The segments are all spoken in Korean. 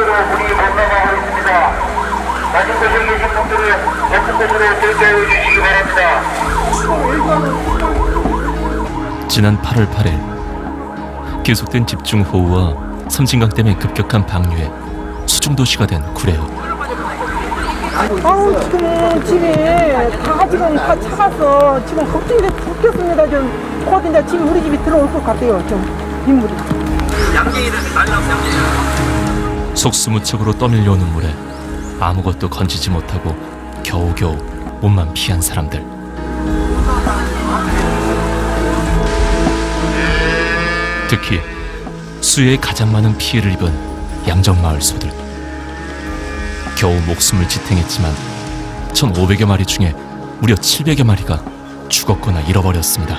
곳으로 물이 건너가고 있습니다. 낮은 곳에 계신 분들은 높은 곳으로 대피해 주시기 바랍니다. 지난 8월 8일 계속된 집중호우와 섬진강 때문에 급격한 방류에 수중도시가 된 구례읍. 아우 지금 집에 다 지금 다 차가서 지금 걱정이 돼 죽겠습니다. 좀 곧 이제 집 우리 집이 들어올 것 같아요. 좀 빗물이. 속수무책으로 떠밀려오는 물에 아무것도 건지지 못하고 겨우겨우 몸만 피한 사람들. 특히 수해에 가장 많은 피해를 입은 양정마을 소들. 겨우 목숨을 지탱했지만 1,500여 마리 중에 무려 700여 마리가 죽었거나 잃어버렸습니다.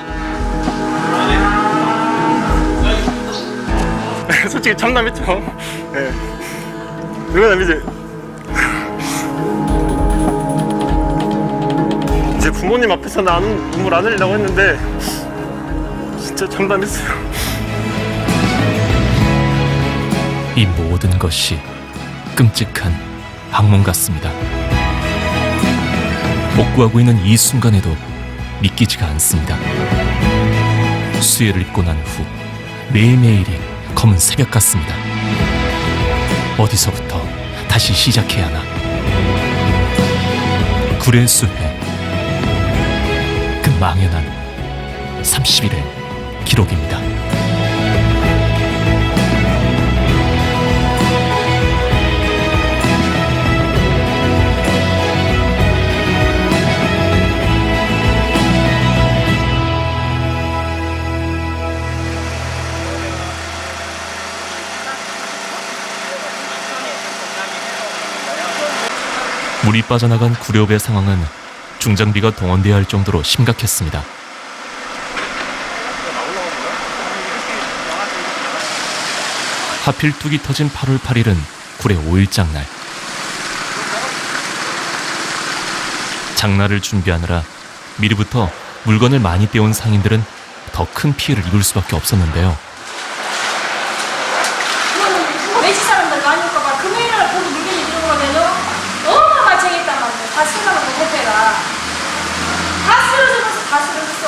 솔직히 참담했죠. 네. 누가 남이지? 이제 부모님 앞에서 나는 눈물 안 흘리려고 했는데 진짜 참담했어요. 이 모든 것이 끔찍한 악몽 같습니다. 복구하고 있는 이 순간에도 믿기지가 않습니다. 수해를 입고 난 후 매일매일이 검은 새벽 같습니다. 어디서부터 다시 시작해야 하나. 구례 수해, 그 망연한 30일의 기록입니다. 물이 빠져나간 구례읍의 상황은 중장비가 동원돼야 할 정도로 심각했습니다. 하필 뚝이 터진 8월 8일은 구례 5일장날. 장날을 준비하느라 미리부터 물건을 많이 떼온 상인들은 더 큰 피해를 입을 수밖에 없었는데요. 외지 사람들 많이 올까봐 금요일날 거기 물건이 들어오면은 어마어마 정했단 말이야. 다 쓰러졌어 대패가. 다 쓰러졌어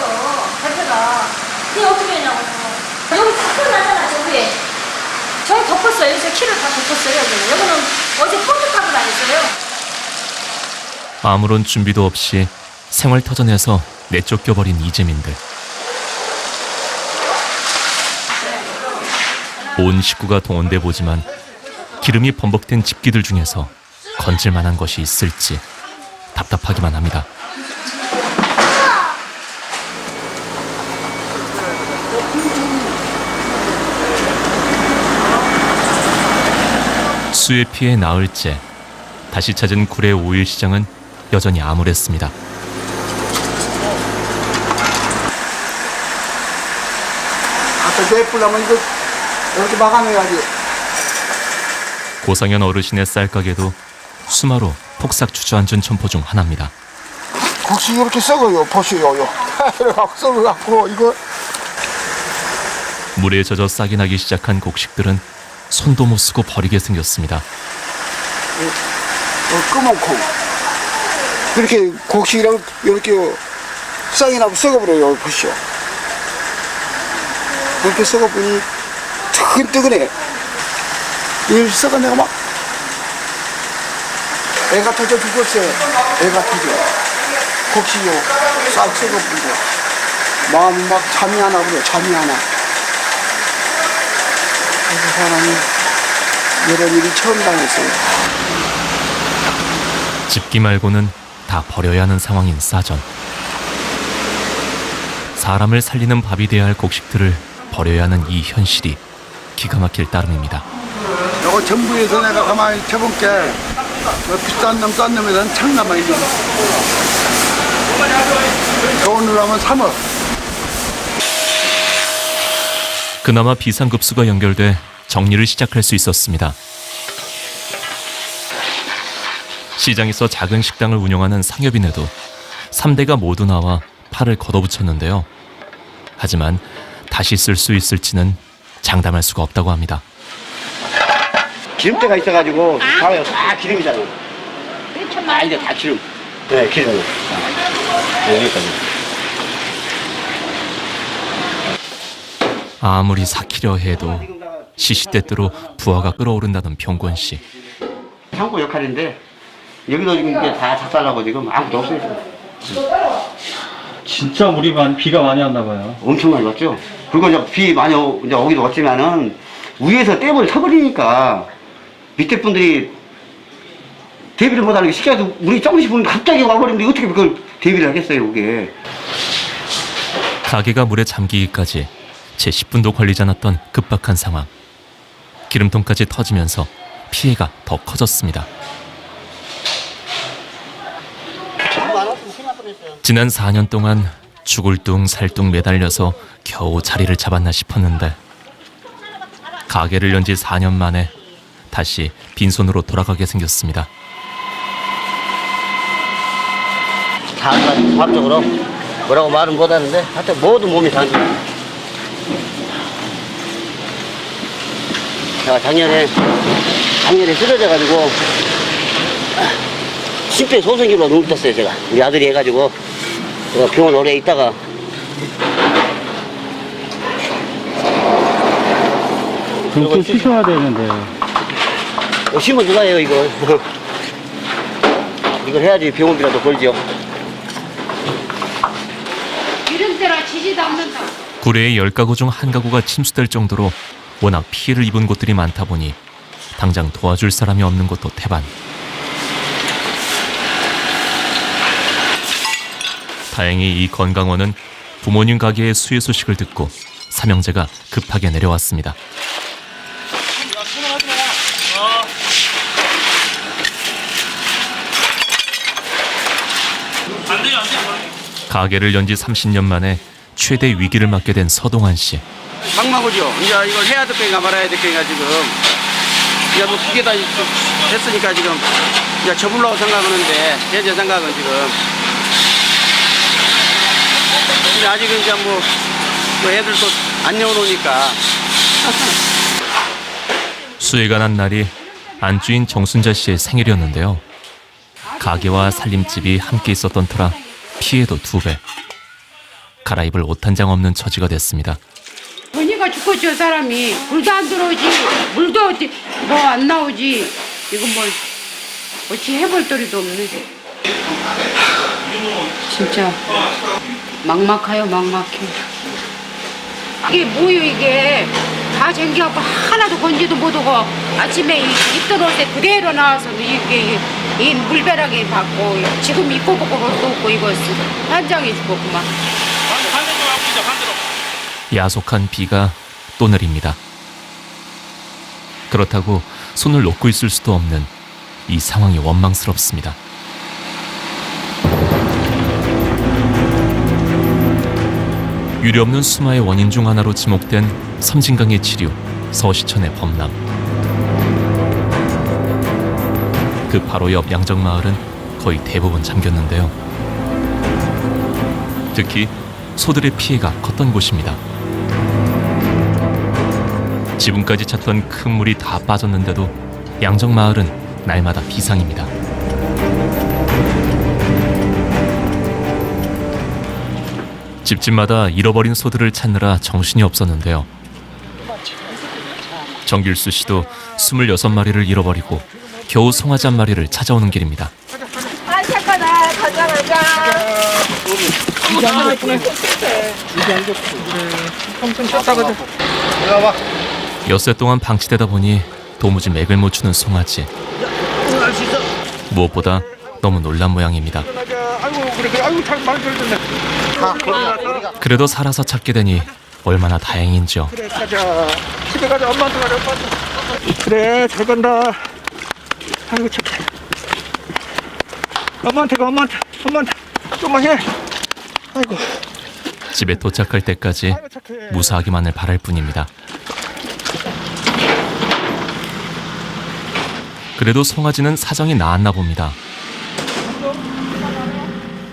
대패가. 그게 어떻게 했냐고. 여기 다 끝나잖아 저 위에. 저기 덮었어요. 여기서 키를 다 덮었어요. 여기는 어제 폰트 타고 다녔어요. 아무런 준비도 없이 생활터전에서 내쫓겨버린 이재민들. 온 식구가 동원돼 보지만 기름이 범벅된 집기들 중에서 건질 만한 것이 있을지 답답하기만 합니다. 수해 피해 나흘째 다시 찾은 구례 5일 시장은 여전히 암울했습니다. 아까 예쁘려면 이거 이렇게 막아내야지. 고상현 어르신의 쌀가게도 수마로 폭삭 주저앉은 점포 중 하나입니다. 국수 이렇게 썩어요. 보시오. 이렇게 썩어갖고 이거 물에 젖어 싹이 나기 시작한 곡식들은 손도 못 쓰고 버리게 생겼습니다. 끄먹고 이렇게 곡식이랑 이렇게 싹이 나고 썩어버려요. 보시오. 이렇게 썩어보니 뜨끈뜨끈해. 이걸 썩어내가 막 애가 터져 죽었어요. 애가 터져. 곡식이요. 싹 썩어버리고 마음이 막 잠이 안 와버려. 잠이 안 와. 그래서 사람이 이런 일이 처음 당했어요. 집기 말고는 다 버려야 하는 상황인 싸전. 사람을 살리는 밥이 돼야 할 곡식들을 버려야 하는 이 현실이 기가 막힐 따름입니다. 이거 정부에서 내가 가만히 쳐본게 비싼 놈 싼 놈에는 창나만 있는 돈으로 하면 3억. 그나마 비상급수가 연결돼 정리를 시작할 수 있었습니다. 시장에서 작은 식당을 운영하는 상여빈에도 3대가 모두 나와 팔을 걷어붙였는데요. 하지만 다시 쓸 수 있을지는 장담할 수가 없다고 합니다. 기름때가 있어가지고 가봐요. 다 기름이잖아. 아 이제 다 기름. 네 기름. 네, 여기까지. 아무리 삭히려 해도 시시때때로 부하가 끓어오른다던 병권 씨. 창고 역할인데 여기도 지금 이제 다 작살나고 지금 아무도 없어요. 진짜 비가 많이 왔나 봐요. 엄청 많이 왔죠. 그리고 이제 비 많이 이제 오기도 왔지만은 위에서 댐을 쳐버리니까 밑에 분들이 대비를 못하는 게 시켜서 물이 조금씩 부으면 갑자기 와버리는데 어떻게 그걸 대비를 하겠어요, 그게. 가게가 물에 잠기기까지 채 10분도 걸리지 않았던 급박한 상황. 기름통까지 터지면서 피해가 더 커졌습니다. 지난 4년 동안 죽을 둥 살둥 매달려서 겨우 자리를 잡았나 싶었는데 가게를 연 지 4년 만에 다시 빈손으로 돌아가게 생겼습니다. 다 종합적으로 뭐라고 말은 못하는데 하여튼 모든 몸이 다 안 좋아요. 제가 작년에 쓰러져가지고 심폐소생술로 눈을 떴어요. 제가 우리 아들이 해가지고 제가 병원 오래 있다가 그럼 또 쉬셔야 되는데. 쉬면 누가요 이거. 이걸 해야지 병원비라도 벌죠. 기름때라 지지도 않는다. 구례의 10가구 중 1가구가 침수될 정도로 워낙 피해를 입은 곳들이 많다 보니 당장 도와줄 사람이 없는 것도 태반. 다행히 이 건강원은 부모님 가게의 수해 소식을 듣고 삼형제가 급하게 내려왔습니다. 가게를 연 지 30년 만에 최대 위기를 맞게 된 서동환 씨. 막막하죠. 이제 이걸 해야 될 거인가 말아야 될 거인가 지금. 이제 뭐 두 개 다 됐으니까 지금 이제 접으려고 생각하는데 현재 생각은 지금. 근데 아직은 이제 뭐 애들도 안 내어놓으니까. 수해가 난 날이 안주인 정순자 씨의 생일이었는데요. 가게와 살림집이 함께 있었던 터라 피해도 2배. 갈아입을 옷 한 장 없는 처지가 됐습니다. 언니가 죽고 저 사람이 불도 안 들어오지 물도 뭐 안 나오지 이건 뭐 어찌 해볼 도리도 없네. 진짜 막막해요. 막막해. 이게 뭐예요 이게 다 쟁겨갖고 하나도 건지도 못하고 아침에 입던 옷에 그대로 나와서 이게 이 물벼락이 받고 지금 입고 벗고 옷도 없고 이거 환장해 죽었구만. 야속한 비가 또 내립니다. 그렇다고 손을 놓고 있을 수도 없는 이 상황이 원망스럽습니다. 유례없는 수마의 원인 중 하나로 지목된 섬진강의 지류, 서시천의 범람. 그 바로 옆 양정마을은 거의 대부분 잠겼는데요. 특히 소들의 피해가 컸던 곳입니다. 지붕까지 찼던 큰 물이 다 빠졌는데도 양정마을은 날마다 비상입니다. 집집마다 잃어버린 소들을 찾느라 정신이 없었는데요. 정길수 씨도 26마리를 잃어버리고 겨우 송아지 1마리를 찾아오는 길입니다. 아, 잠깐만, 가자. 엄청 쳤다가도. 엿새 동안 방치되다 보니 도무지 맥을 못 추는 송아지. 무엇보다 너무 놀란 모양입니다. 그래도 살아서 찾게 되니 얼마나 다행인지요. 그래, 가자. 집에 가자. 엄마한테 가자. 그래, 잘 간다. 아이고, 착해. 엄마한테 좀만 해. 아이고. 집에 도착할 때까지 무사하기만을 바랄 뿐입니다. 그래도 송아지는 사정이 나았나 봅니다.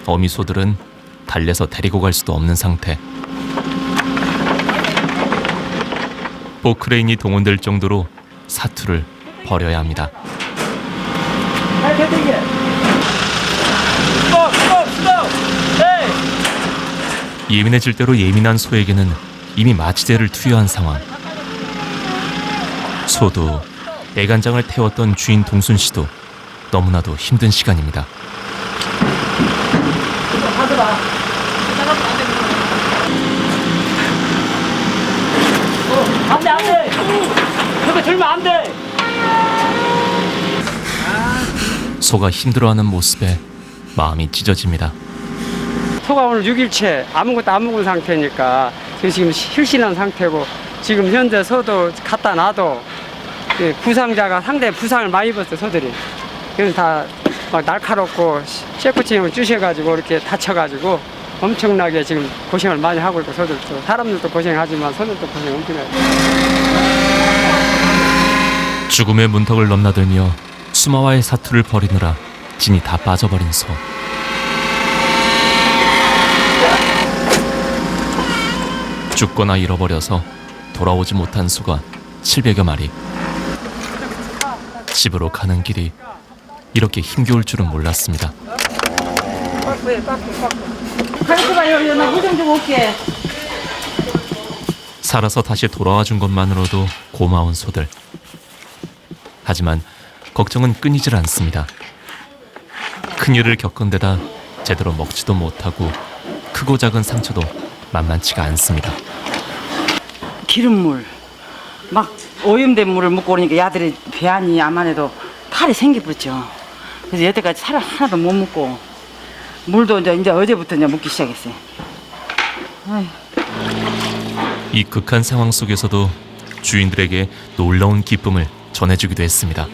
어미소들은 달래서 데리고 갈 수도 없는 상태. 포크레인이 동원될 정도로 사투를 버려야 합니다. 예민해질 대로 예민한 소에게는 이미 마취제를 투여한 상황. 소도 애간장을 태웠던 주인 동순 씨도 너무나도 힘든 시간입니다. 안돼 그거 들면 안돼. 소가 힘들어하는 모습에 마음이 찢어집니다. 소가 오늘 6일째 아무것도 안 먹은 상태니까 지금 실신한 상태고, 지금 현재 소도 갖다 놔도 부상자가 상당히 부상을 많이 입었어요. 소들이 그래서 다 막 날카롭고 쇠구침을 쑤셔가지고 이렇게 다쳐가지고 엄청나게 지금 고생을 많이 하고 있고, 소들도 사람들도 고생하지만 소들도 고생 엄청나게. 죽음의 문턱을 넘나들며 수마와의 사투를 벌이느라 진이 다 빠져버린 소. 죽거나 잃어버려서 돌아오지 못한 소가 700여 마리. 집으로 가는 길이 이렇게 힘겨울 줄은 몰랐습니다. 가르쳐봐요. 나 물 좀 주고 올게. 살아서 다시 돌아와 준 것만으로도 고마운 소들. 하지만 걱정은 끊이질 않습니다. 큰일을 겪은 데다 제대로 먹지도 못하고 크고 작은 상처도 만만치가 않습니다. 기름물 막 오염된 물을 먹고 오니까 야들이 배안이 암만해도 탈이 생겨버렸죠. 그래서 여태까지 살을 하나도 못 먹고, 물도 이제 어제부터 이제 먹기 시작했어요. 아휴. 이 극한 상황 속에서도 주인들에게 놀라운 기쁨을 전해주기도 했습니다.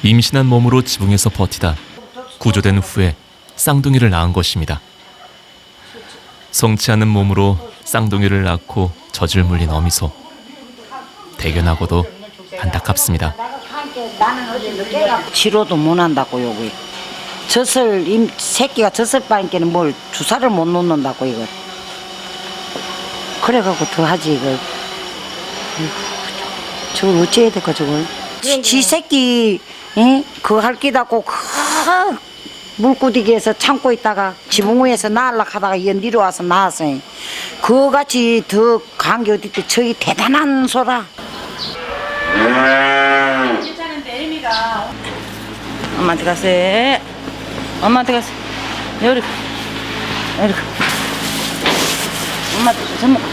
임신한 몸으로 지붕에서 버티다 구조된 후에 쌍둥이를 낳은 것입니다. 성치 않은 몸으로 쌍둥이를 낳고 젖을 물린 어미소. 대견하고도 안타깝습니다. 치료도 못 한다고 여기. 새끼가 젖을 빠니까는 뭘 주사를 못 놓는다고 이거. 그래갖고 더 하지 이걸. 저걸 어찌해야 될까 저걸. 지 새끼 그거 할 끼다고 물구디기에서 참고 있다가 지붕 위에서 날락하다가 연디로 와서 나왔어요. 그거같이 더 간게 어디 있대. 저기 대단한 소라. 괜찮은데 애미가 엄마한테 가세. 엄마한테 가세. 여기 이렇게. 엄마한테 전 먹어.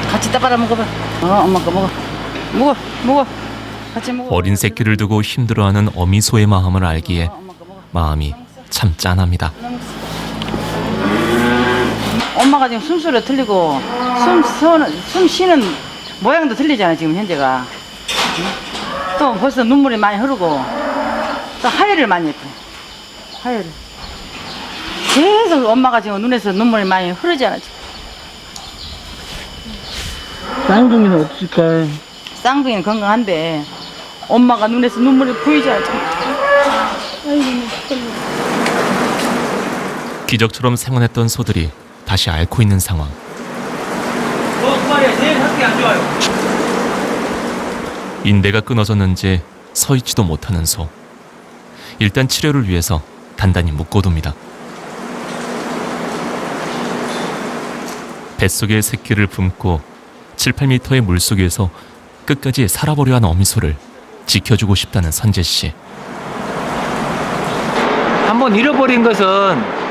같이 따바라 먹어봐. 엄마 거 먹어. 먹어. 같이 먹어. 어린 새끼를 두고 힘들어하는 어미소의 마음을 알기에 마음이 참 짠합니다. 엄마가 지금 숨소리가 틀리고 숨 쉬는 모양도 틀리잖아 지금 현재가. 또 벌써 눈물이 많이 흐르고 또 하혈을 많이 했고. 하혈을 계속 엄마가 지금 눈에서 눈물이 많이 흐르잖아 지금. 쌍둥이는 없을까요? 쌍둥이는 건강한데 엄마가 눈에서 눈물이 보이잖아 지금. 기적처럼 생원했던 소들이 다시 앓고 있는 상황. 인대가 끊어졌는지 서 있지도 못하는 소. 일단 치료를 위해서 단단히 묶어둡니다. 뱃속에 새끼를 품고 7, 8m의 물속에서 끝까지 살아보려 한 어미소를 지켜주고 싶다는 선재 씨. 한번 잃어버린 것은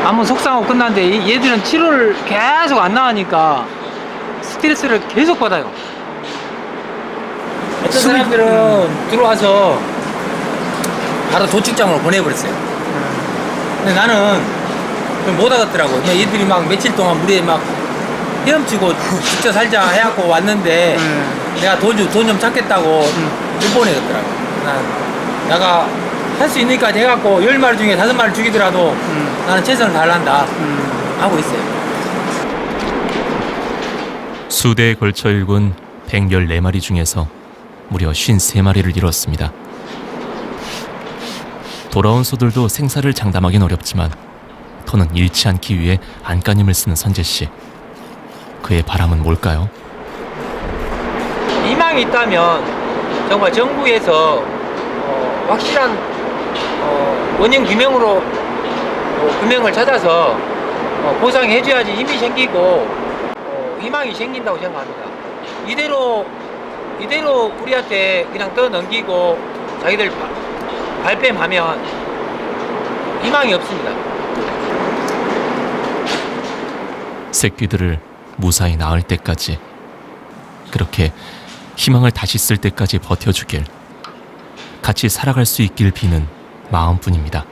한번 속상하고 끝났는데 얘들은 치료를 계속 안 나가니까 스트레스를 계속 받아요. 어떤 사람들은 들어와서 바로 도축장으로 보내버렸어요. 근데 나는 못 알아듣더라고. 그냥 얘들이 막 며칠 동안 물에 막 헤엄치고 진짜 살자 해갖고 왔는데 내가 돈 좀 찾겠다고 못 보내겠더라고. 내가 할 수 있으니까 해갖고 10마리 중에 5마리 죽이더라도 나는 최선을 다한다 하고 있어요. 수대에 걸쳐 일군 114마리 중에서 무려 53마리를 잃었습니다. 돌아온 소들도 생사를 장담하긴 어렵지만 더는 잃지 않기 위해 안간힘을 쓰는 선재 씨. 그의 바람은 뭘까요? 희망이 있다면 정말 정부에서 확실한 원인 규명으로 규명을 찾아서 보상해줘야지 힘이 생기고 희망이 생긴다고 생각합니다. 이대로 우리한테 그냥 떠넘기고 자기들 발뺌하면 희망이 없습니다. 새끼들을 무사히 낳을 때까지, 그렇게 희망을 다시 쓸 때까지 버텨주길, 같이 살아갈 수 있길 비는 마음뿐입니다.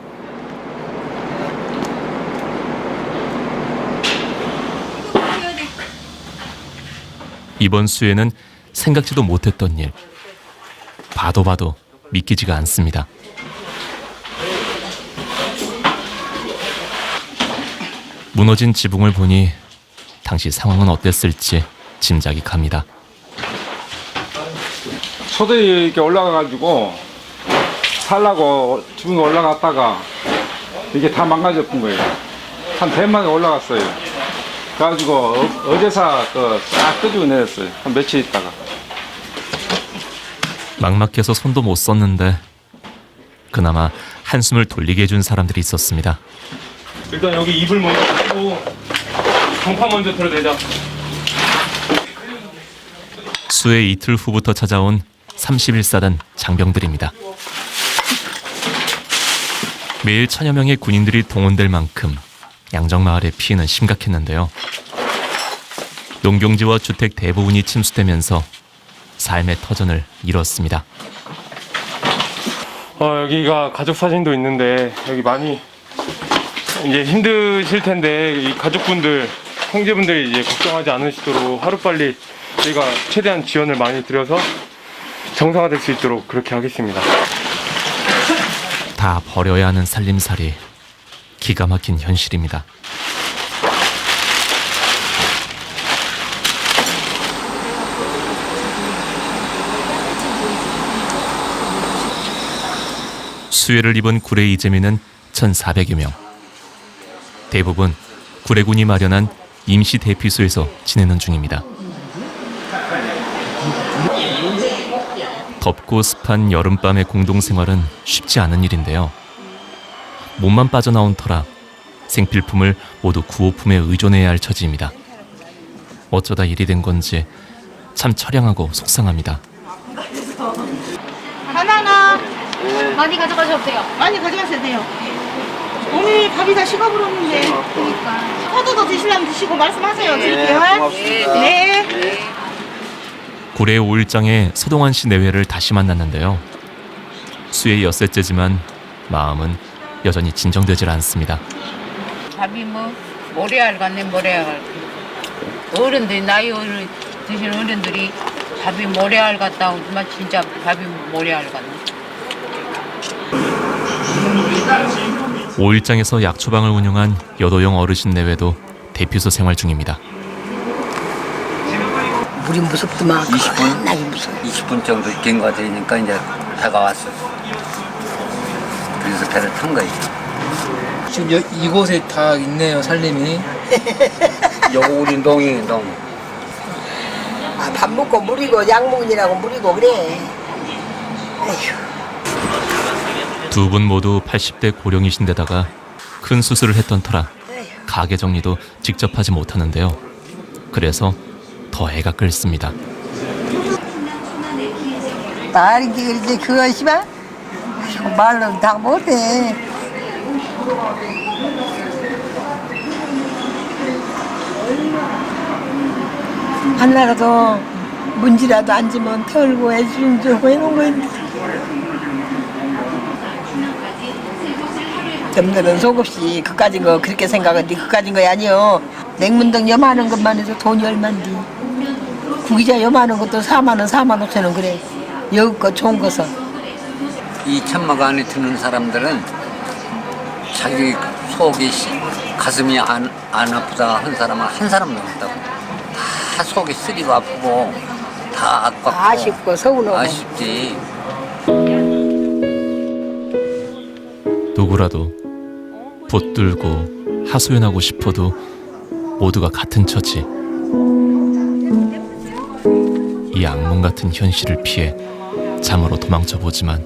이번 수해는 생각지도 못했던 일, 봐도 믿기지가 않습니다. 무너진 지붕을 보니 당시 상황은 어땠을지 짐작이 갑니다. 소들이 이렇게 올라가가지고 살라고 지붕에 올라갔다가 이게 다 망가졌던 거예요. 한 100마리 올라갔어요. 그래가지고 어제사 싹 끄집어 내렸어요. 한 며칠 있다가. 막막해서 손도 못 썼는데 그나마 한숨을 돌리게 해준 사람들이 있었습니다. 일단 여기 이불 먼저 펴고 강파 먼저 들어대자. 수해 이틀 후부터 찾아온 31사단 장병들입니다. 매일 천여 명의 군인들이 동원될 만큼 양정마을의 피해는 심각했는데요. 농경지와 주택 대부분이 침수되면서 삶의 터전을 잃었습니다. 여기가 가족 사진도 있는데 여기 많이 이제 힘드실 텐데 이 가족분들, 형제분들이 이제 걱정하지 않으시도록 하루빨리 저희가 최대한 지원을 많이 드려서 정상화될 수 있도록 그렇게 하겠습니다. 다 버려야 하는 살림살이 기가 막힌 현실입니다. 수해를 입은 구례 이재민은 1,400여 명. 대부분 구례군이 마련한 임시 대피소에서 지내는 중입니다. 덥고 습한 여름밤의 공동생활은 쉽지 않은 일인데요. 몸만 빠져나온 터라 생필품을 모두 구호품에 의존해야 할 처지입니다. 어쩌다 일이 된 건지 참 처량하고 속상합니다. 하나나 많이 가져가셔도 돼요. 많이 가져가셔도 돼요. 오늘 밥이 다 식어버렸는데. 그러니까. 포도 더 드시려면 드시고 말씀하세요. 드릴게요. 네. 구례 5일장의 서동환 씨 내외를 다시 만났는데요. 수해 엿새째지만 마음은 여전히 진정되질 않습니다. 밥이 뭐 모래알 같네, 모래알. 어른들이 나이 드신 어른들이 밥이 모래알 같다고 정말 진짜 밥이 모래알 같네. 5일장에서 약초방을 운영한 여도영 어르신 내외도 대피소 생활 중입니다. 물이 무섭더만. 20분? 20분 정도 된 거 되니까 이제 배가 왔어. 그래서 배를 탄 거예요. 지금 이곳에 다 있네요, 살림이. 요거 우리 농이 농. 밥 먹고 물이고 약 먹으라고 물이고 그래. 에휴. 두 분 모두 80대 고령이신데다가 큰 수술을 했던 터라 가게 정리도 직접 하지 못하는데요. 그래서 더 애가 끓습니다. 나 이제 그거 씨발 말로 다 못해. 하나라도 문지라도 앉으면 털고 해주면 좋고 이런 거 있는데. 점들은 속없이 그까진 거 그렇게 생각하는데 그까진 거 아니요. 냉문동 요만한 것만 해도 돈이 얼만데 구기자 요만한 것도 4만 원, 4만 5천 원 그래. 여기껏 좋은 것은 이 천막 안에 드는 사람들은 자기 속이 가슴이 안 아프다 한 사람은 한 사람도 없다고. 다 속이 쓰리고 아프고 다 아깝고 아쉽고 서운하고 아쉽지. 누구라도 붙들고 하소연하고 싶어도 모두가 같은 처지. 이 악몽 같은 현실을 피해 잠으로 도망쳐 보지만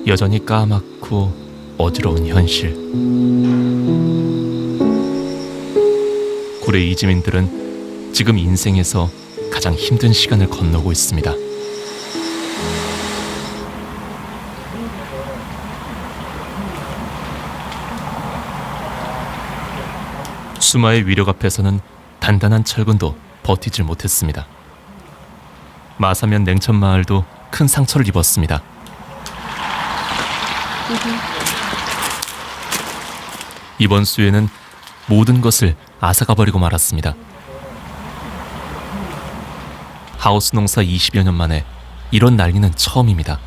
여전히 까맣고 어지러운 현실. 구례 이주민들은 지금 인생에서 가장 힘든 시간을 건너고 있습니다. 수마의 위력 앞에서는 단단한 철근도 버티질 못했습니다. 마사면 냉천마을도 큰 상처를 입었습니다. 이번 수해는 모든 것을 앗아가 버리고 말았습니다. 하우스 농사 20여 년 만에 이런 난리는 처음입니다.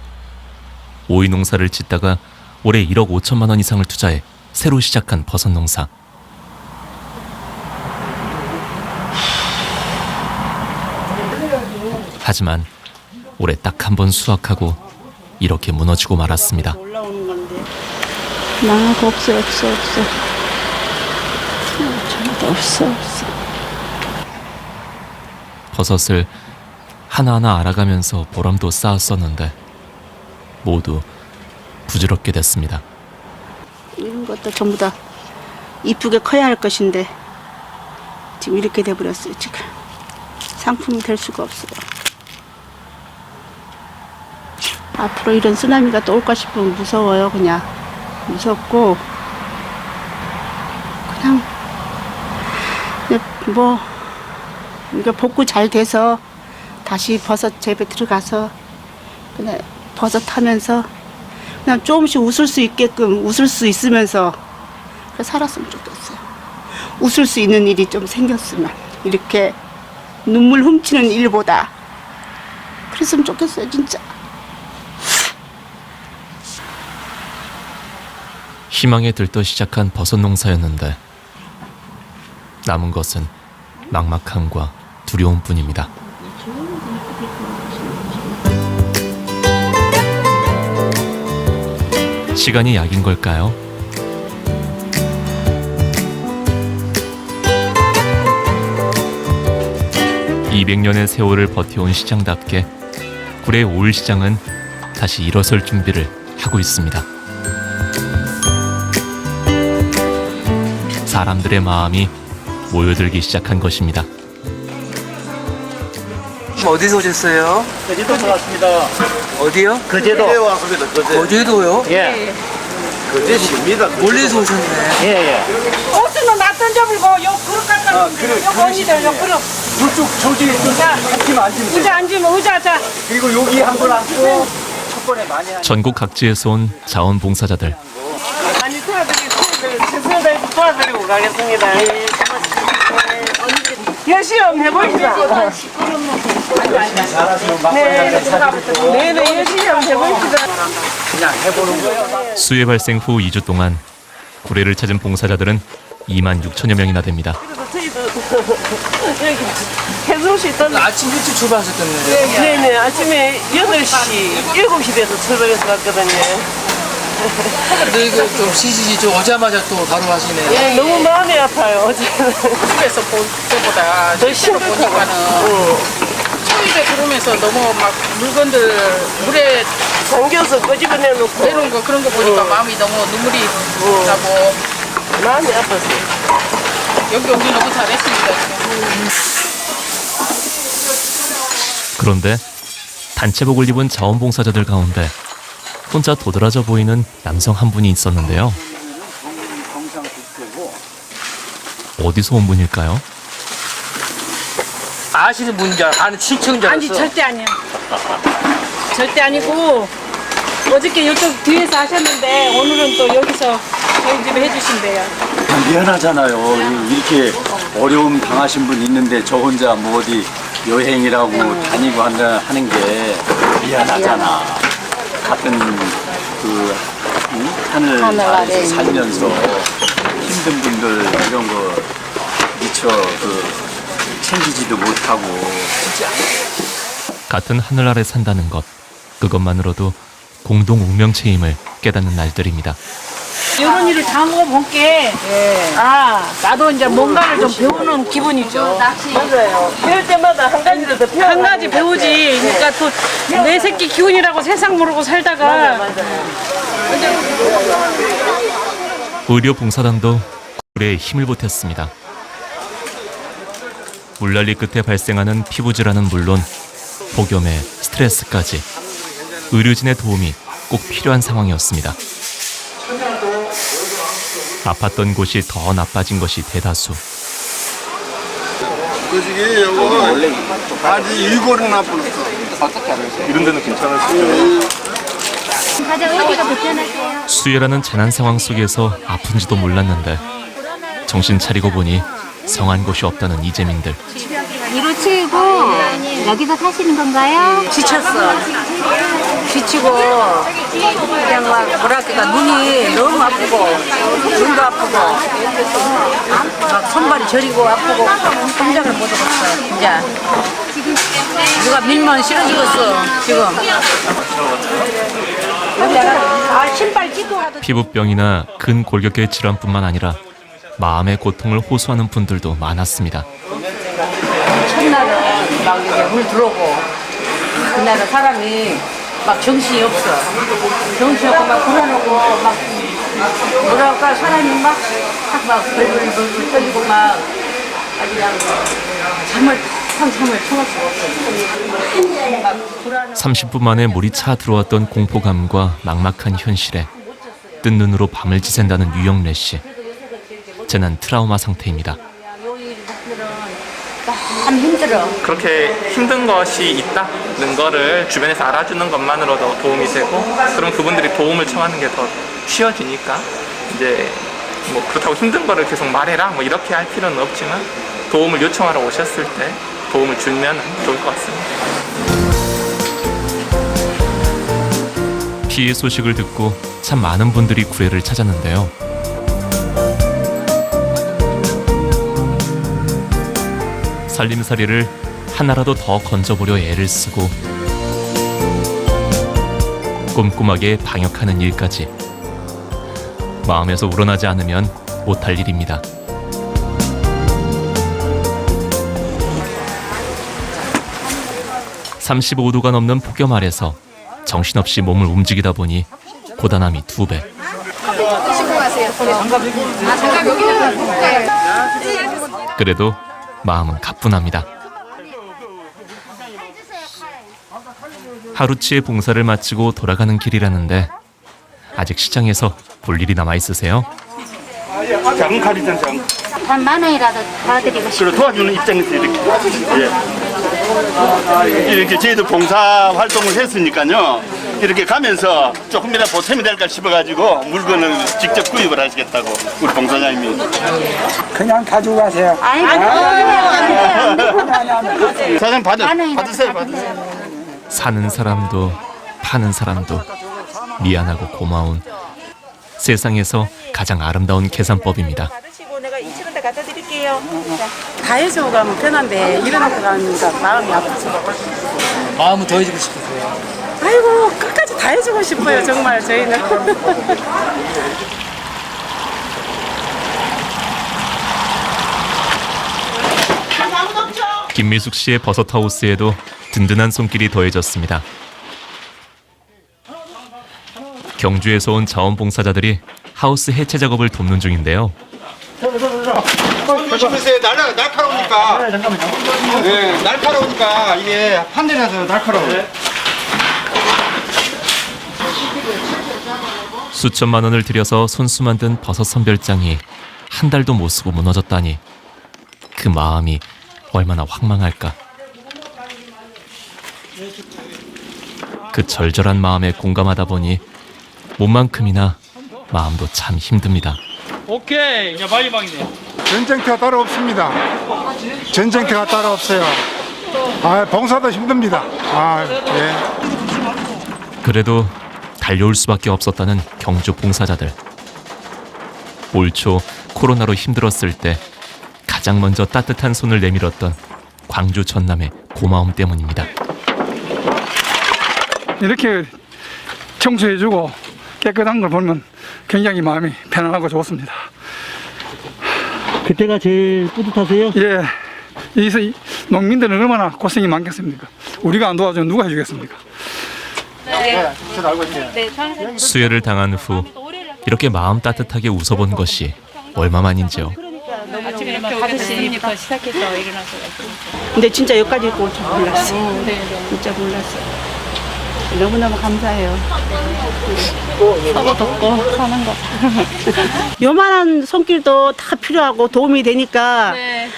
오이 농사를 짓다가 올해 1억 5천만 원 이상을 투자해 새로 시작한 버섯 농사. 하지만 올해 딱 한 번 수확하고 이렇게 무너지고 말았습니다. 망하고 없어. 없어. 버섯을 하나하나 알아가면서 보람도 쌓았었는데 모두 부질없게 됐습니다. 이런 것도 전부 다 이쁘게 커야 할 것인데 지금 이렇게 돼버렸어요. 지금 상품이 될 수가 없어요. 앞으로 이런 쓰나미가 또 올까 싶으면 무서워요. 그냥 무섭고 그냥 뭐 이게 복구 잘 돼서 다시 버섯 재배 들어가서 그냥 버섯 하면서 그냥 조금씩 웃을 수 있게끔 웃을 수 있으면서 살았으면 좋겠어요. 웃을 수 있는 일이 좀 생겼으면 이렇게 눈물 훔치는 일보다 그랬으면 좋겠어요. 진짜. 희망에 들떠 시작한 버섯 농사였는데 남은 것은 막막함과 두려움뿐입니다. 시간이 약인 걸까요? (200년의) 세월을 버텨온 시장답게 구례 오일시장은 다시 일어설 준비를 하고 있습니다. 사람들의 마음이 모여들기 시작한 것입니다. 어디서 오셨어요? 거제도 왔습니다. 어디요? 거제도. 거제도 왔습니다. 거제도요? 예. 거제시입니다. 멀리서 오셨네. 예. 옷은 나 던져불고 요 그릇 갖다 요 언니들 요 그릇 이쪽 저기 앉으면 앉으면 이제 앉으면 의자 자 그리고 여기 한 번 앉고 첫 번에 많이 전국 각지에서 온 자원봉사자들. 많이 도와드리고 최선을 다해서 도와드리고 가겠습니다. 열심히 한번 해봅시다. 네, 열심히 한번 해봅시다. 그냥 해보는 거예요. 수해 발생 후 2주 동안 구례를 찾은 봉사자들은 2만 6천여 명이나 됩니다. 해수시 있던 아침 일찍 출발하셨던데. 네네 아침에 8시 7시 돼서 출발해서 갔거든요. 근데 이거 좀 시시지 좀 오자마자 또 바로 하시네. 예, 너무 마음이 아파요. 어제 집에서 볼 때보다 더 심각하고. 초입에 들어오면서 너무 막 물건들 물에 잠겨서 끄집어내놓고 내놓은 거 그런 거 보니까 마음이 너무 눈물이 나고 마음이 아팠어요. 여기 오기 너무 잘했습니다. 그런데 단체복을 입은 자원봉사자들 가운데 혼자 도드라져 보이는 남성 한 분이 있었는데요. 어디서 온 분일까요? 아시는 분인지 아는 친척인 아니 절대 아니야. 절대 아니고 어저께 이쪽 뒤에서 하셨는데 오늘은 또 여기서 저희 집에 해주신대요. 미안하잖아요. 이렇게 어려움 당하신 분 있는데 저 혼자 뭐 어디 여행이라고 다니고 하는 게 미안하잖아. 같은 그 하늘 아래에서 살면서 힘든 분들 이런 거 미처 챙기지도 못하고 같은 하늘 아래 산다는 것, 그것만으로도 공동 운명체임을 깨닫는 날들입니다. 이런 일을 다 먹어볼게. 아, 나도 이제 뭔가를 좀 배우는 기분이죠. 맞아요. 배울 때마다 한 가지를 더 배워. 한 가지 배우지. 그러니까 또 내 새끼 기운이라고 세상 모르고 살다가. 의료봉사단도 굴에 힘을 보탰습니다. 물난리 끝에 발생하는 피부질환은 물론 폭염에 스트레스까지 의료진의 도움이 꼭 필요한 상황이었습니다. 아팠던 곳이 더 나빠진 것이 대다수. 그시기 요거 아주 일골은 나쁘니까 이런 데는 괜찮으시죠? 수혈하는 재난 상황 속에서 아픈지도 몰랐는데 정신 차리고 보니 성한 곳이 없다는 이재민들. 이로 치고 여기서 사시는 건가요? 지쳤어. 지치고 그냥 막 뭐랄까 눈이 너무 아프고 눈도 아프고 막 손발이 저리고 아프고 꼼짝을 못 하겠어. 진짜 누가 밀면 싫어지겠어 지금. 신발 찢고 가도 피부병이나 근골격계 질환뿐만 아니라 마음의 고통을 호소하는 분들도 많았습니다. 첫날은 막 이제 물 들어오고 그날은 사람이 막 정신이 없어. 정신이 없고 막 불안하고 막 뭐랄까 사람이 막 벌벌 떨리고 막 아주 그냥 잠을 참을 수가 없어. 30분 만에 물이 차 들어왔던 공포감과 막막한 현실에 뜬 눈으로 밤을 지샌다는 유영래 씨. 재난 트라우마 상태입니다. 참 힘들어. 그렇게 힘든 것이 있다는 거를 주변에서 알아주는 것만으로도 도움이 되고, 그럼 그분들이 도움을 청하는 게 더 쉬워지니까, 이제 뭐 그렇다고 힘든 거를 계속 말해라 뭐 이렇게 할 필요는 없지만 도움을 요청하러 오셨을 때 도움을 주면 좋을 것 같습니다. 피해 소식을 듣고 참 많은 분들이 구례를 찾았는데요. 살림살이를 하나라도 더 건져보려 애를 쓰고 꼼꼼하게 방역하는 일까지 마음에서 우러나지 않으면 못할 일입니다. (35도가) 넘는 폭염 아래서 정신없이 몸을 움직이다 보니 고단함이 2배. 그래도 마음은 가뿐합니다. 하루치의 봉사를 마치고 돌아가는 길이라는데 아직 시장에서 볼 일이 남아 있으세요? 작은 칼이잖아. 한 10,000원이라도 도와드리고 싶어요. 도와주는 입장에서 이렇게 저희도 봉사 활동을 했으니까요. 이렇게 가면서 조금이라도 보탬이 될까 싶어가지고 물건을 직접 구입을 하시겠다고 우리 봉사장님이. 그냥 가지고 가세요. 사장님 받으세요. 사는 사람도 파는 사람도 미안하고 고마운 세상에서 가장 아름다운 계산법입니다. 내가 2,000원대 갖다 드릴게요. 다 해주고 가면 편한데 이러놓고 가니까 마음이 아프죠. 마음은 더 해주고 싶으세요. 아이고 끝까지 다 해주고 싶어요 정말 저희는. 김미숙 씨의 버섯하우스에도 든든한 손길이 더해졌습니다. 경주에서 온 자원봉사자들이 하우스 해체 작업을 돕는 중인데요. 조심하세요. 날카로우니까. 네, 날카로우니까 이게 판넬에서 날카로워요. 수천만 원을 들여서 손수 만든 버섯 선별장이 한 달도 못 쓰고 무너졌다니 그 마음이 얼마나 황망할까. 그 절절한 마음에 공감하다 보니 몸만큼이나 마음도 참 힘듭니다. 오케이, 이제 마지막이네. 전쟁터가 따로 없습니다. 전쟁터가 따로 없어요. 봉사도 힘듭니다. 예. 그래도 달려올 수밖에 없었다는 경주 봉사자들. 올 초 코로나로 힘들었을 때 가장 먼저 따뜻한 손을 내밀었던 광주 전남의 고마움 때문입니다. 이렇게 청소해주고 깨끗한 걸 보면 굉장히 마음이 편안하고 좋습니다. 그때가 제일 뿌듯하세요? 예. 여기서 농민들은 얼마나 고생이 많겠습니까? 우리가 안 도와주면 누가 해주겠습니까? 수해를 당한 후 이렇게 마음 따뜻하게 웃어본 것이 얼마만인지요. 아침에 이렇게 5시부터 시작해서 일어나서. 근데 진짜 여기까지 올 줄 몰랐어요. 진짜 몰랐어요. 너무너무 감사해요. 서로 돕고 사는 거. 요만한 손길도 다 필요하고 도움이 되니까 네.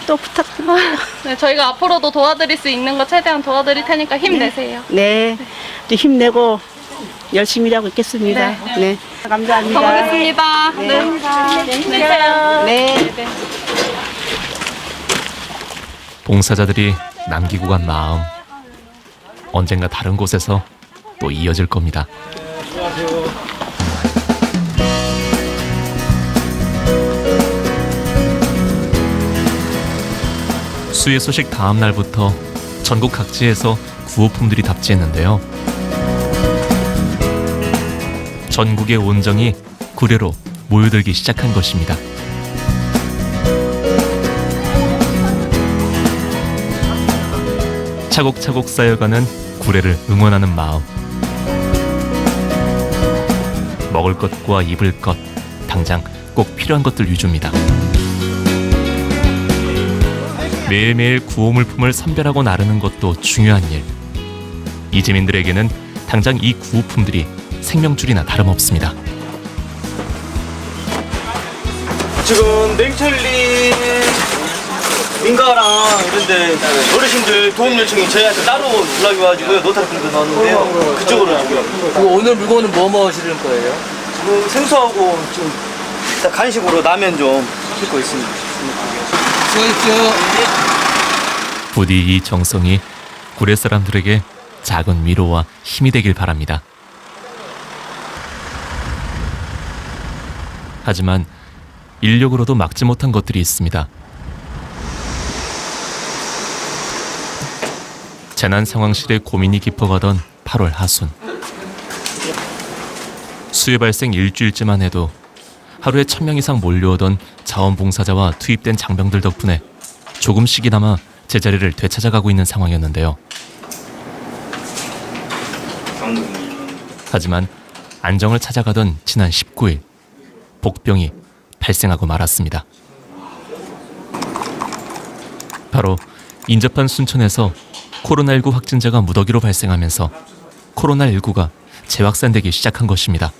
또 부탁드려요. 네, 저희가 앞으로도 도와드릴 수 있는 거 최대한 도와드릴 테니까 힘내세요. 네, 또 힘내고 열심히 일하고 있겠습니다. 네, 감사합니다. 가보겠습니다. 네. 힘내세요. 네. 봉사자들이 남기고 간 마음 언젠가 다른 곳에서 또 이어질 겁니다. 수해 소식 다음 날부터 전국 각지에서 구호품들이 답지했는데요. 전국의 온정이 구례로 모여들기 시작한 것입니다. 차곡차곡 쌓여가는 구례를 응원하는 마음. 먹을 것과 입을 것, 당장 꼭 필요한 것들 위주입니다. 매일매일 구호물품을 선별하고 나르는 것도 중요한 일. 이재민들에게는 당장 이 구호품들이 생명줄이나 다름없습니다. 지금 냉철리 민가랑 이런데 어르신들 도움 요청이 저희한테 따로 연락이 와가지고요. 노타리필드 나왔는데요. 그쪽으로 하고요. 오늘 물건은 뭐 실을 거예요? 지금 생수하고 좀 일단 간식으로 라면 좀 싣고 있습니다. 수고하십시오. 부디 이 정성이 구례 사람들에게 작은 위로와 힘이 되길 바랍니다. 하지만 인력으로도 막지 못한 것들이 있습니다. 재난 상황실에 고민이 깊어가던 8월 하순. 수해 발생 일주일째만 해도 하루에 1000명 이상 몰려오던 자원봉사자와 투입된 장병들 덕분에 조금씩이나마 제자리를 되찾아가고 있는 상황이었는데요. 하지만 안정을 찾아가던 지난 19일 복병이 발생하고 말았습니다. 바로 인접한 순천에서 코로나19 확진자가 무더기로 발생하면서 코로나19가 재확산되기 시작한 것입니다.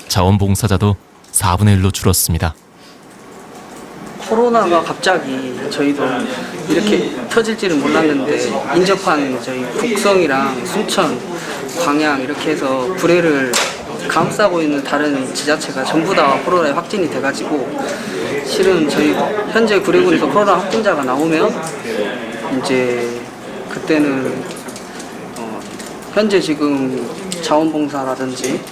자원봉사자도 4분의 1로 줄었습니다. 코로나가 갑자기 저희도 이렇게 터질지는 몰랐는데 인접한 저희 북성이랑 순천, 광양 이렇게 해서 구례를 감싸고 있는 다른 지자체가 전부 다 코로나에 확진이 돼가지고 실은 저희 현재 구례군에서 코로나 확진자가 나오면 이제 그때는 현재 지금 자원봉사라든지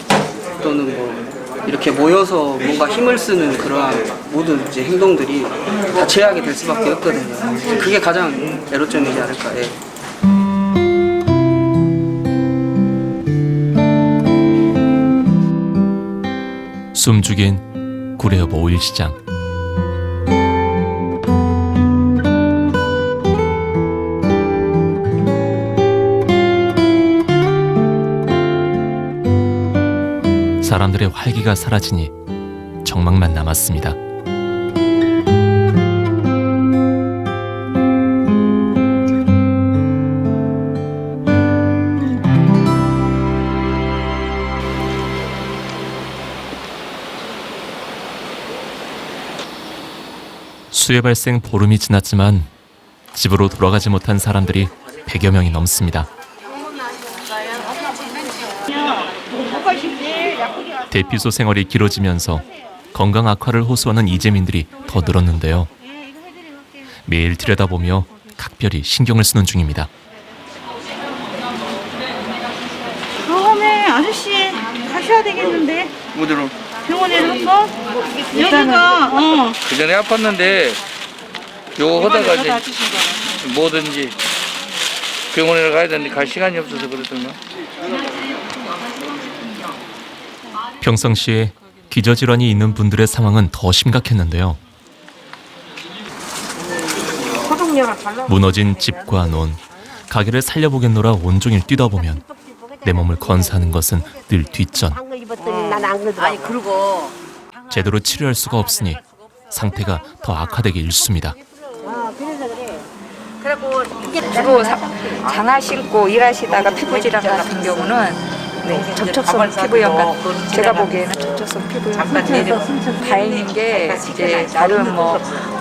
또는 뭐 이렇게 모여서 뭔가 힘을 쓰는 그러한 모든 이제 행동들이 다 제약이 될 수밖에 없거든요. 그게 가장 애로점이지 않을까. 예. 숨죽인 구례 5일 시장. 사람들의 활기가 사라지니 정막만 남았습니다. 수해 발생 보름이 지났지만 집으로 돌아가지 못한 사람들이 100여 명이 넘습니다. 대피소 생활이 길어지면서 건강 악화를 호소하는 이재민들이 더 늘었는데요. 매일 들여다보며 각별히 신경을 쓰는 중입니다. 다음에 아저씨 가셔야 되겠는데. 어디로? 병원에 가서 여기가 그 전에 아팠는데 요거 하다가 이제 뭐든지 병원에 가야 되는데 갈 시간이 없어서 그러더만. 평상시에 기저질환이 있는 분들의 상황은 더 심각했는데요. 무너진 집과 논, 가게를 살려보겠노라 온종일 뛰다 보면 내 몸을 건사하는 것은 늘 뒷전. 아니 그리고 제대로 치료할 수가 없으니 상태가 더 악화되기 일쑤입니다. 주로 장화 신고 일하시다가 피부 질환 같은 경우는 접촉성 피부염 같은 제가 보기에는 접촉성 피부염 다행인 게 이제 다른 뭐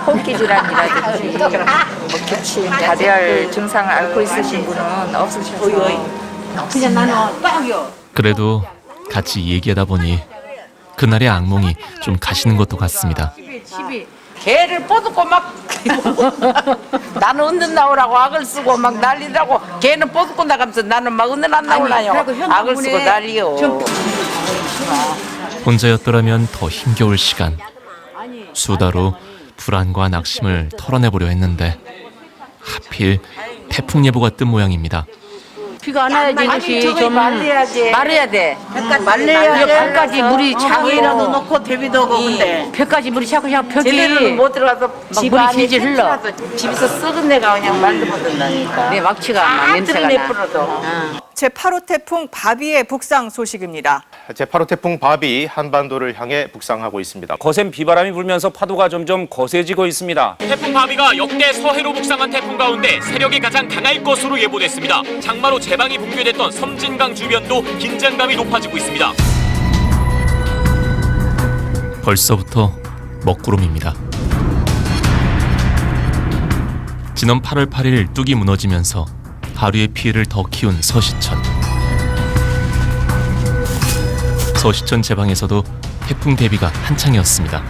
호흡기 질환이라든지 뭐 기침, 다대알 증상을 앓고 있으신 분은 없으셔서 그래도 같이 얘기하다 보니 그날의 악몽이 좀 가시는 것도 같습니다. 개를 뽀드고 막 나는 은둔 나오라고 악을 쓰고 막 난리라고 개는 뽀드고 나가면서 나는 막 은둔 안 나오나요? 악을 쓰고 난리요. 혼자였더라면 더 힘겨울 시간. 수다로 불안과 낙심을 털어내보려 했는데 하필 태풍 예보가 뜬 모양입니다. 비가 안 와야지 이것이 좀 말려야 돼. 말려야 돼. 벽까지 물이 장애나 차고 놓고 대비도 하고 근데 벽까지 물이 차고 그냥 벽이 제대로는 못 들어가서 집 물이 질질 흘러. 집에서 썩은 내가 그냥 말도 못 한다니까. 네, 막치가 안 나, 냄새가 나. 제8호 태풍 바비의 북상 소식입니다. 제8호 태풍 바비 한반도를 향해 북상하고 있습니다. 거센 비바람이 불면서 파도가 점점 거세지고 있습니다. 태풍 바비가 역대 서해로 북상한 태풍 가운데 세력이 가장 강할 것으로 예보됐습니다. 장마로 재방이 붕괴됐던 섬진강 주변도 긴장감이 높아지고 있습니다. 벌써부터 먹구름입니다. 지난 8월 8일 뚝이 무너지면서 하루의 피해를 더 키운 서시천. 서시천 제방에서도 태풍 대비가 한창이었습니다.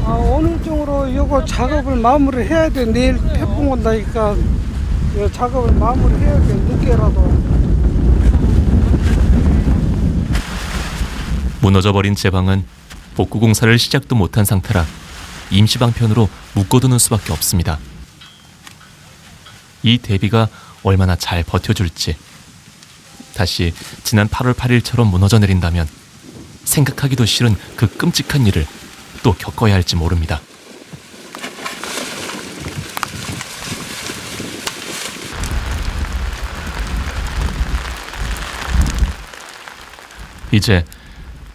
오늘 중으로 이거 작업을 마무리 해야 돼. 내일 태풍 온다니까 이 작업을 마무리 해야 돼. 늦게라도. 무너져버린 제방은 복구 공사를 시작도 못한 상태라 임시방편으로 묶어두는 수밖에 없습니다. 이 대비가 얼마나 잘 버텨줄지, 다시 지난 8월 8일처럼 무너져 내린다면 생각하기도 싫은 그 끔찍한 일을 또 겪어야 할지 모릅니다. 이제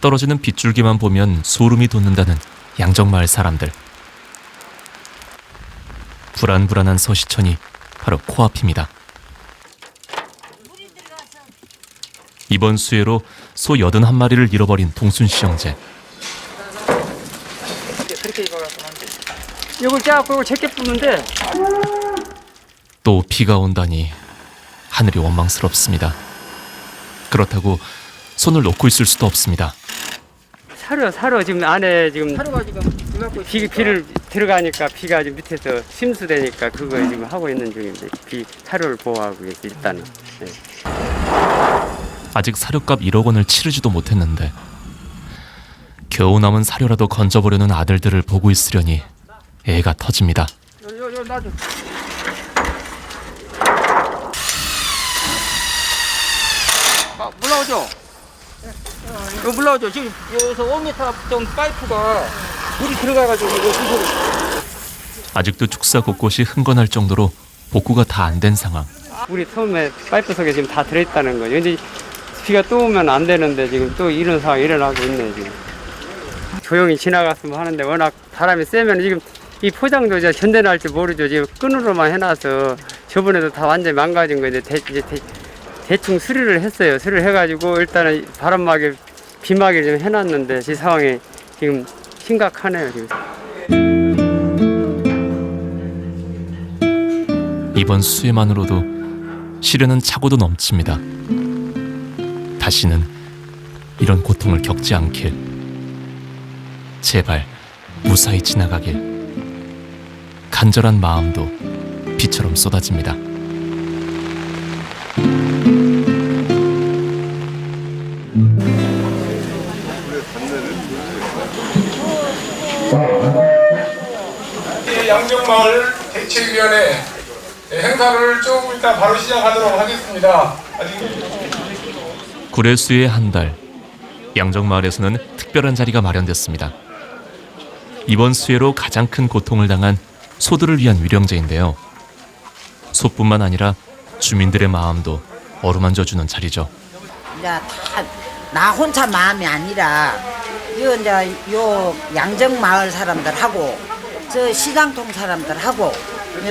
떨어지는 빗줄기만 보면 소름이 돋는다는 양정마을 사람들. 불안불안한 서시천이 바로 코앞입니다. 이번 수해로 소 81마리를 잃어버린 동순씨 형제. 그렇게 입어가서 이걸 짜고 이걸 제게 뿌는데 또 비가 온다니 하늘이 원망스럽습니다. 그렇다고 손을 놓고 있을 수도 없습니다. 사료 지금 안에 지금 비를 들어가니까 비가 지금 밑에서 심수되니까 그거 지금 하고 있는 중인데 사료를 보호하고 있어요 일단은. 네. 아직 사료값 1억 원을 치르지도 못했는데 겨우 남은 사료라도 건져보려는 아들들을 보고 있으려니 애가 터집니다. 물 나오죠? 이거 물 나오죠? 지금 여기서 5m 정도 파이프가 물이 들어가가지고 이거 수소를. 아직도 축사 곳곳이 흥건할 정도로 복구가 다 안 된 상황. 물이 처음에 파이프 속에 지금 다 들어있다는 거죠. 근데 비가 또 오면 안 되는데 지금 또 이런 상황이 일어나고 있네 지금. 조용히 지나갔으면 하는데 워낙 바람이 세면 지금 이 포장도 이제 견뎌낼지 모르죠. 지금 끈으로만 해놔서 저번에도 다 완전히 망가진 거 이제 대충 수리를 했어요. 수리를 해가지고 일단은 바람막이 비막이 좀 해놨는데 이 상황이 지금 심각하네요 지금. 이번 수해만으로도 시련은 차고도 넘칩니다. 다시는 이런 고통을 겪지 않길, 제발 무사히 지나가길, 간절한 마음도 비처럼 쏟아집니다. 양정마을 대책위원회 행사를 조금 이따 바로 시작하도록 하겠습니다. 구례수의 한 달, 양정마을에서는 특별한 자리가 마련됐습니다. 이번 수해로 가장 큰 고통을 당한 소들을 위한 위령제인데요. 소뿐만 아니라 주민들의 마음도 어루만져주는 자리죠. 이제 다 나 혼자 마음이 아니라 요 양정마을 사람들하고 저 시장통 사람들하고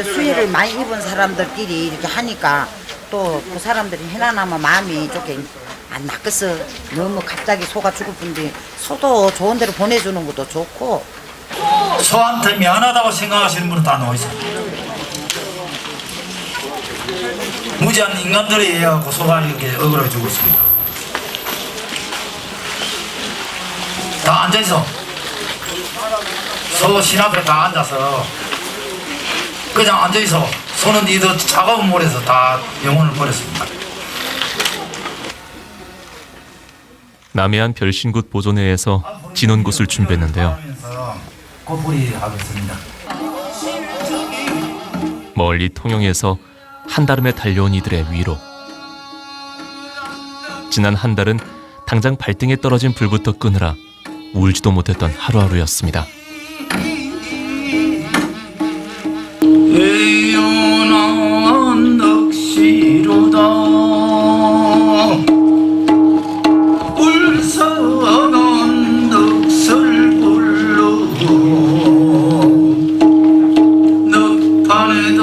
수해를 많이 입은 사람들끼리 이렇게 하니까 또 그 사람들이 해나나면 마음이 조금 안 낚였어. 너무 갑자기 소가 죽을 뿐데 소도 좋은 데로 보내주는 것도 좋고. 소한테 미안하다고 생각하시는 분은 다 나와있어요. 무지한 인간들에 의해서 소가 이렇게 억울하게 죽고 있습니다. 다 앉아있어. 소 신 앞에 다 앉아서 그냥 앉아있어. 소는 이도 차가운 물에서 다 영혼을 버렸습니다. 남해안 별신굿 보존회에서 진원굿을 준비했는데요. 꽃뿌리 하겠습니다. 멀리 통영에서 한달음에 달려온 이들의 위로. 지난 한 달은 당장 발등에 떨어진 불부터 끄느라 울지도 못했던 하루하루였습니다. 애연한 넋이로다 울상한 넋을 불러도 넋판에다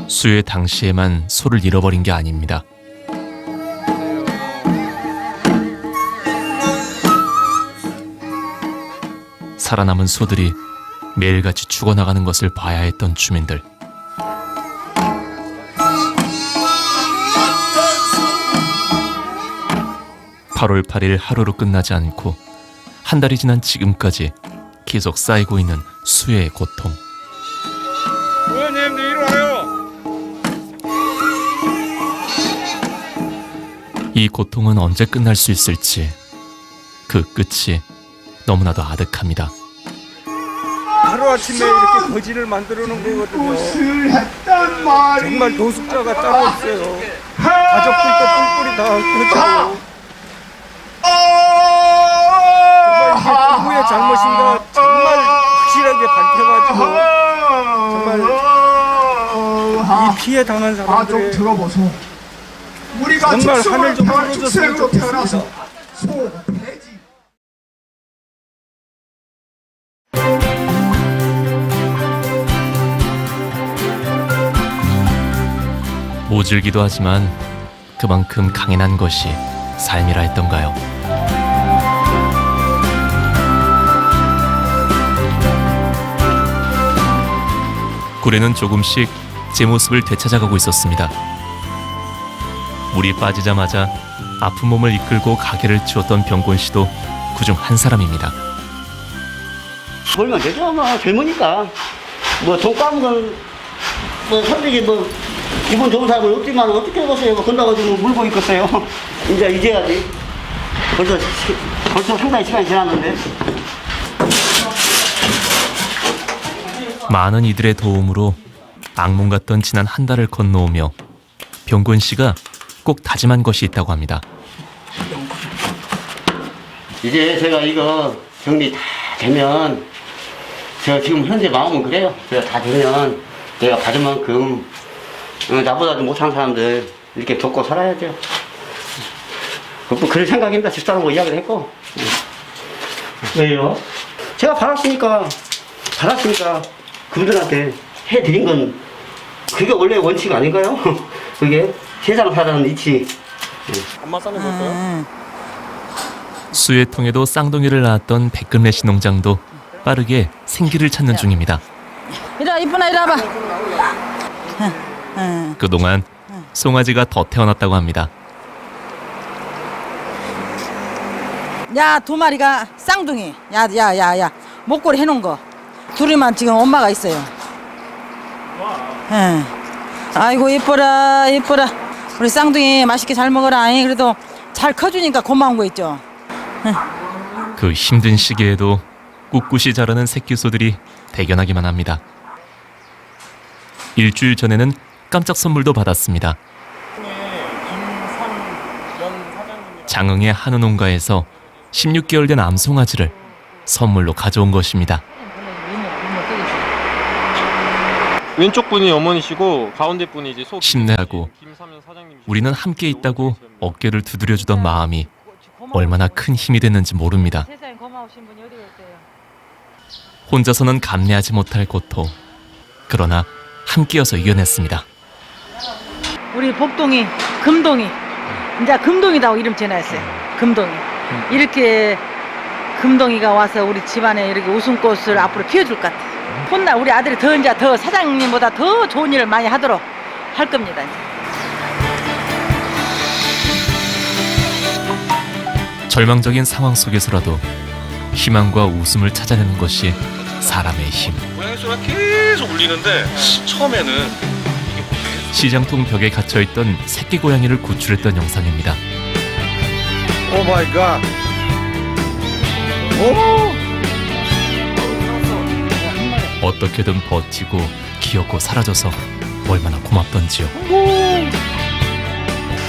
수해 당시에만 소를 잃어버린 게 아닙니다. 살아남은 소들이 매일같이 죽어나가는 것을 봐야 했던 주민들. (8월 8일) 하루로 끝나지 않고 한 달이 지난 지금까지 계속 쌓이고 있는 수해의 고통. 의원님들 이리 와요. 이 고통은 언제 끝날 수 있을지 그 끝이 너무나도 아득합니다. 하루아침에 이렇게 거지를 만들어 놓은 거거든요. 정말 노숙자가 따로 있어요. 가족들도 뿔뿔이 다 흩어지고. 정말 이게 누구의 잘못인가 정말 확실하게 밝혀가지고 정말 이 피해 당한 사람들의 정말 하늘 좀 풀어줬으면 좋겠습니다. 모질기도 하지만 그만큼 강인한 것이 삶이라 했던가요. 구례는 조금씩 제 모습을 되찾아가고 있었습니다. 물이 빠지자마자 아픈 몸을 이끌고 가게를 치웠던 병곤 씨도 그중 한 사람입니다. 벌면 되죠. 뭐 젊으니까 뭐 돈 까먹은 뭐 솔직히 뭐 기분 좋은 사람은 없지만 어떻게 해보세요. 뭐 건너가지고 물고 있겠어요. 이제 잊어야지. 벌써 상당히 시간이 지났는데. 많은 이들의 도움으로 악몽 같던 지난 한 달을 건너오며 병곤 씨가 꼭 다짐한 것이 있다고 합니다. 이제 제가 이거 정리 다 되면 제가 지금 현재 마음은 그래요. 제가 다 되면 내가 받은 만큼 나보다 좀 못한 사람들 이렇게 돕고 살아야죠. 그럴 생각입니다. 집사람하고 이야기를 했고. 왜요? 제가 받았으니까 그분들한테 해드린 건 그게 원래 원칙 아닌가요? 그게 세상 사는 이치. 엄마 싸는 거였어요? 수해통에도 쌍둥이를 낳았던 백금래씨 농장도 빠르게 생기를 찾는 중입니다. 이리 이쁘나 이리 와봐. 그동안 송아지가 더 태어났다고 합니다. 야, 두 마리가 쌍둥이. 야. 목걸이 해놓은 거. 둘이만 지금 엄마가 있어요. 아이고, 이뻐라. 우리 쌍둥이 맛있게 잘 먹어라. 그래도 잘 커주니까 고마운 거 있죠. 그 힘든 시기에도 꿋꿋이 자라는 새끼소들이 대견하기만 합니다. 일주일 전에는 깜짝 선물도 받았습니다. 장흥의 한우 농가에서 16개월 된 암송아지를 선물로 가져온 것입니다. 왼쪽 분이 어머니시고 가운데 분이 이제 힘내라고 우리는 함께 있다고 어깨를 두드려주던 마음이 얼마나 큰 힘이 됐는지 모릅니다. 혼자서는 감내하지 못할 고통. 그러나 함께여서 이겨냈습니다. 우리 복동이 금동이 이제 금동이라고 이름 지어놨어요. 금동이 이렇게 금동이가 와서 우리 집안에 이렇게 웃음꽃을 앞으로 피워줄 것 같아요. 훗날 우리 아들이 더 사장님보다 더 좋은 일을 많이 하도록 할 겁니다. 절망적인 상황 속에서라도 희망과 웃음을 찾아내는 것이 사람의 힘. 고양이 소리가 계속 울리는데 처음에는 시장통 벽에 갇혀있던 새끼 고양이를 구출했던 영상입니다. 오 마이 갓. 오. 어떻게든 버티고 귀엽고 사라져서 얼마나 고맙던지요.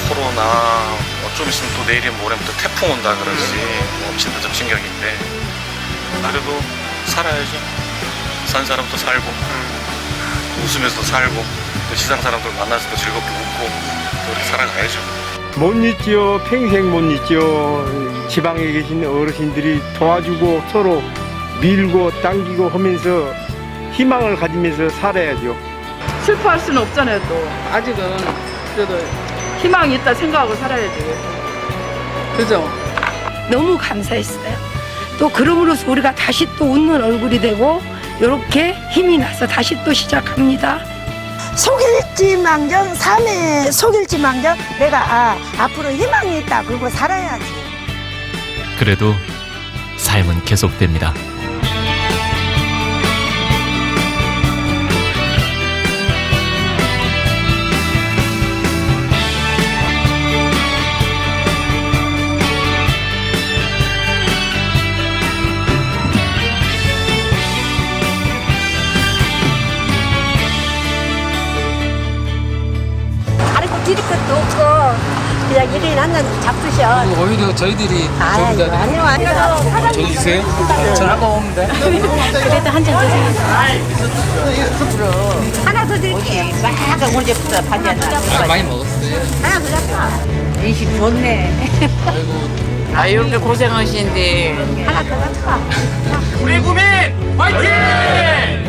코로나 좀 있으면 또 내일이면 모레부터 태풍 온다 그러지 뭐 진짜접신격인데 그래도 살아야죠. 산 사람도 살고 웃으면서 살고 또 시장 사람들 만나서 또 즐겁게 웃고 또 이렇게 살아가야죠. 못 잊죠. 평생 못 잊죠. 지방에 계신 어르신들이 도와주고 서로 밀고 당기고 하면서 희망을 가지면서 살아야죠. 슬퍼할 수는 없잖아요. 또 아직은 그래도 희망이 있다 생각하고 살아야지. 그죠? 너무 감사했어요. 또 그럼으로써 우리가 다시 또 웃는 얼굴이 되고 이렇게 힘이 나서 다시 또 시작합니다. 속일지망정 삶에 속일지망정 내가 앞으로 희망이 있다. 그리고 살아야지. 그래도 삶은 계속됩니다. 드릴 것도 없고 그냥 이리 한잔 잡수셔. 오히려 저희들이 아니요. 저도 주세요? 전 아까 먹는데. 그래도 한 잔 드세요. 하나 더 드릴게요. 막 언제부터 반잔 많이 먹었어요. 하나 더 잡숴. 인식 좋네. 아 이렇게 고생하시는데 하나 더 잡숴. 우리 국민 화이팅!